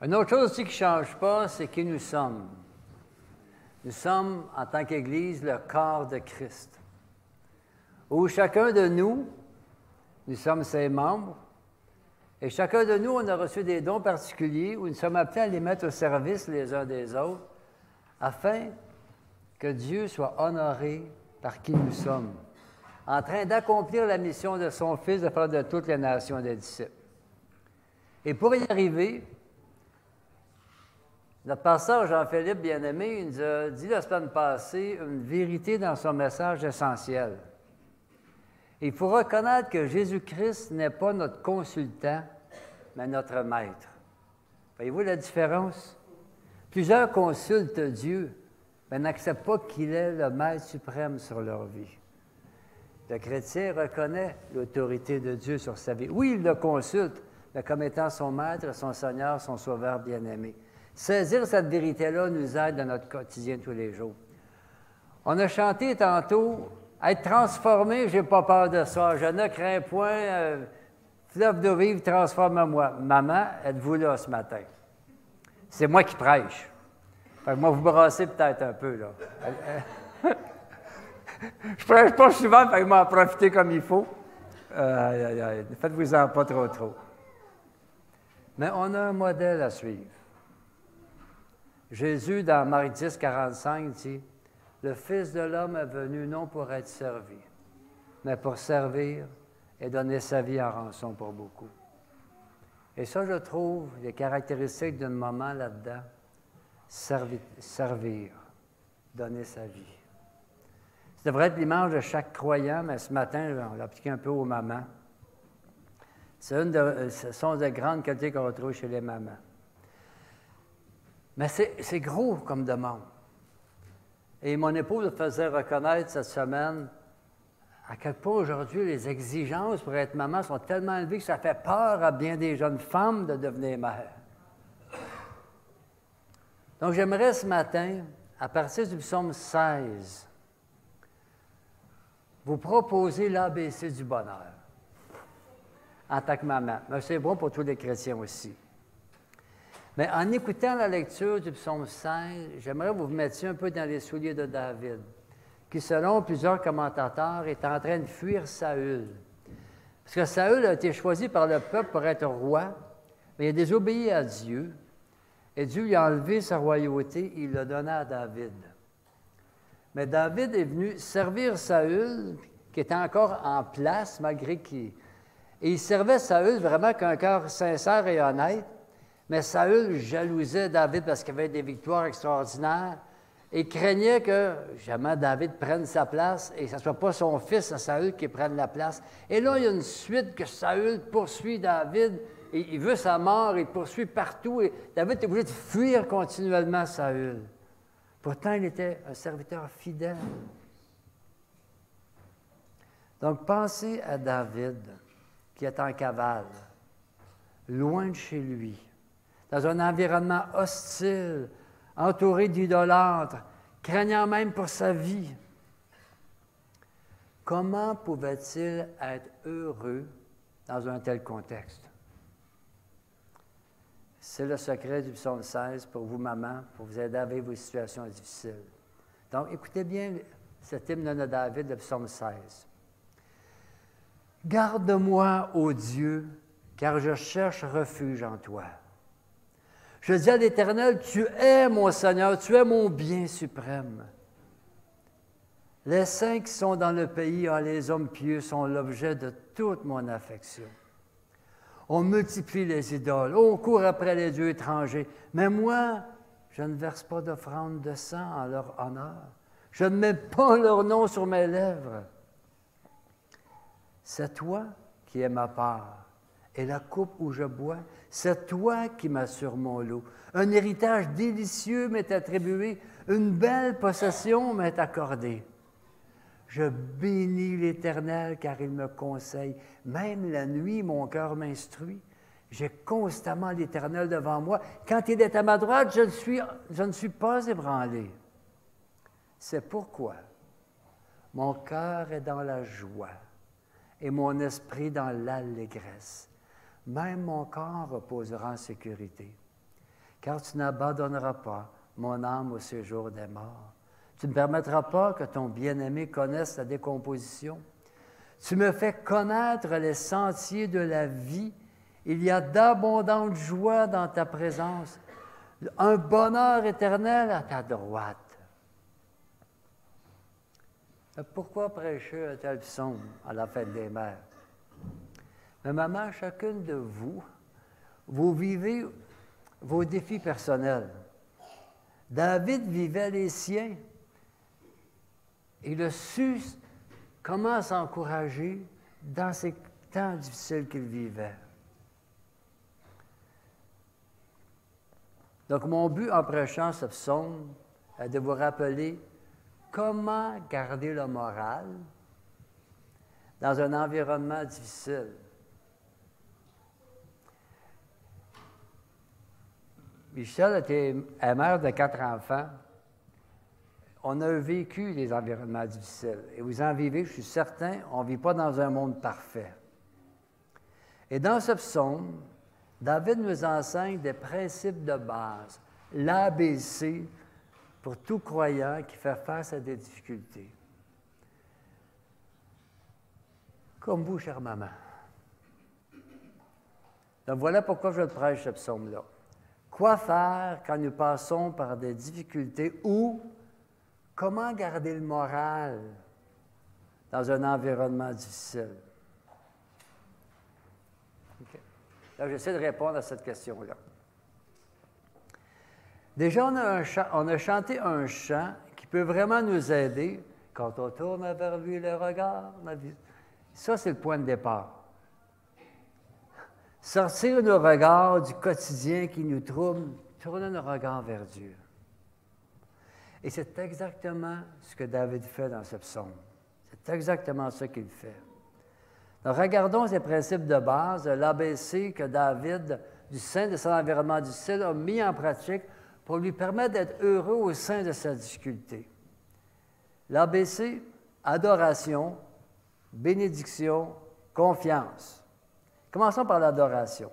Une autre chose aussi qui ne change pas, c'est qui nous sommes. Nous sommes, en tant qu'Église, le corps de Christ, où chacun de nous, nous sommes ses membres, et chacun de nous, on a reçu des dons particuliers où nous sommes appelés à les mettre au service les uns des autres, afin que Dieu soit honoré par qui nous sommes, en train d'accomplir la mission de son Fils de faire de toutes les nations des disciples. Et pour y arriver, notre pasteur Jean-Philippe Bien-Aimé, il nous a dit la semaine passée une vérité dans son message essentiel. Il faut reconnaître que Jésus-Christ n'est pas notre consultant, mais notre maître. Voyez-vous la différence? Plusieurs consultent Dieu, mais n'acceptent pas qu'il est le maître suprême sur leur vie. Le chrétien reconnaît l'autorité de Dieu sur sa vie. Oui, il le consulte, mais comme étant son maître, son Seigneur, son Sauveur bien-aimé. Saisir cette vérité-là nous aide dans notre quotidien tous les jours. On a chanté tantôt « Être transformé, je n'ai pas peur de ça. Je ne crains point, fleuve d'eau vive, transforme-moi. » Maman, êtes-vous là ce matin? C'est moi qui prêche. Fait que moi, vous brassez peut-être un peu, là. Je ne prêche pas souvent, fait que m'en profiter comme il faut. Faites-vous-en pas trop. Mais on a un modèle à suivre. Jésus, dans Marc 10, 45, dit « Le Fils de l'homme est venu non pour être servi, mais pour servir et donner sa vie en rançon pour beaucoup. » Et ça, je trouve les caractéristiques d'un moment là-dedans. Servir, donner sa vie. Ça devrait être l'image de chaque croyant, mais ce matin, on l'a appliqué un peu aux mamans. Ce sont de grandes qualités qu'on retrouve chez les mamans. Mais c'est gros comme demande. Et mon épouse me faisait reconnaître cette semaine à quel point aujourd'hui les exigences pour être maman sont tellement élevées que ça fait peur à bien des jeunes femmes de devenir mères. Donc j'aimerais ce matin, à partir du psaume 16, vous proposer l'ABC du bonheur en tant que maman. Mais c'est bon pour tous les chrétiens aussi. Mais en écoutant la lecture du psaume 16, j'aimerais que vous vous mettiez un peu dans les souliers de David, qui, selon plusieurs commentateurs, est en train de fuir Saül. Parce que Saül a été choisi par le peuple pour être roi, mais il a désobéi à Dieu, et Dieu lui a enlevé sa royauté, il l'a donné à David. Mais David est venu servir Saül, qui était encore en place, malgré qu'il... Et il servait Saül vraiment qu'un cœur sincère et honnête, mais Saül jalousait David parce qu'il avait des victoires extraordinaires et craignait que jamais David prenne sa place et que ce ne soit pas son fils, Saül, qui prenne la place. Et là, il y a une suite que Saül poursuit David, et il veut sa mort, il poursuit partout, et David est obligé de fuir continuellement Saül. Pourtant, il était un serviteur fidèle. Donc, pensez à David, qui est en cavale, loin de chez lui, dans un environnement hostile, entouré d'idolâtres, craignant même pour sa vie. Comment pouvait-il être heureux dans un tel contexte? C'est le secret du psaume 16 pour vous, maman, pour vous aider avec vos situations difficiles. Donc, écoutez bien cet hymne de David, le psaume 16. « Garde-moi, ô Dieu, car je cherche refuge en toi. Je dis à l'Éternel, tu es mon Seigneur, tu es mon bien suprême. Les saints qui sont dans le pays, les hommes pieux, sont l'objet de toute mon affection. On multiplie les idoles, on court après les dieux étrangers, mais moi, je ne verse pas d'offrande de sang en leur honneur. Je ne mets pas leur nom sur mes lèvres. C'est toi qui es ma part, et la coupe où je bois, c'est toi qui m'assures mon lot. Un héritage délicieux m'est attribué, une belle possession m'est accordée. Je bénis l'Éternel car il me conseille. Même la nuit, mon cœur m'instruit. J'ai constamment l'Éternel devant moi. Quand il est à ma droite, je ne suis pas ébranlé. C'est pourquoi mon cœur est dans la joie et mon esprit dans l'allégresse. Même mon corps reposera en sécurité. car tu n'abandonneras pas mon âme au séjour des morts. Tu ne permettras pas que ton bien-aimé connaisse la décomposition. Tu me fais connaître les sentiers de la vie. Il y a d'abondantes joies dans ta présence, un bonheur éternel à ta droite. Pourquoi prêcher un tel psaume à la fête des mères? Mais maman, chacune de vous, vous vivez vos défis personnels. David vivait les siens. Il a su comment s'encourager dans ces temps difficiles qu'il vivait. Donc, mon but en prêchant ce psaume est de vous rappeler comment garder le moral dans un environnement difficile. Michel est mère de 4 enfants. On a vécu des environnements difficiles. Et vous en vivez, je suis certain, on ne vit pas dans un monde parfait. Et dans ce psaume, David nous enseigne des principes de base, l'ABC pour tout croyant qui fait face à des difficultés. Comme vous, chère maman. Donc voilà pourquoi je prêche ce psaume-là. Quoi faire quand nous passons par des difficultés ou comment garder le moral dans un environnement difficile? Okay. Là, j'essaie de répondre à cette question-là. Déjà, on a chanté un chant qui peut vraiment nous aider quand on tourne vers lui le regard. Ça, c'est le point de départ. Sortir nos regards du quotidien qui nous trouble, tourner nos regards vers Dieu. Et c'est exactement ce que David fait dans ce psaume. C'est exactement ce qu'il fait. Donc, regardons ces principes de base, l'ABC que David, du sein de son environnement difficile, a mis en pratique pour lui permettre d'être heureux au sein de sa difficulté. L'ABC, adoration, bénédiction, confiance. Commençons par l'adoration.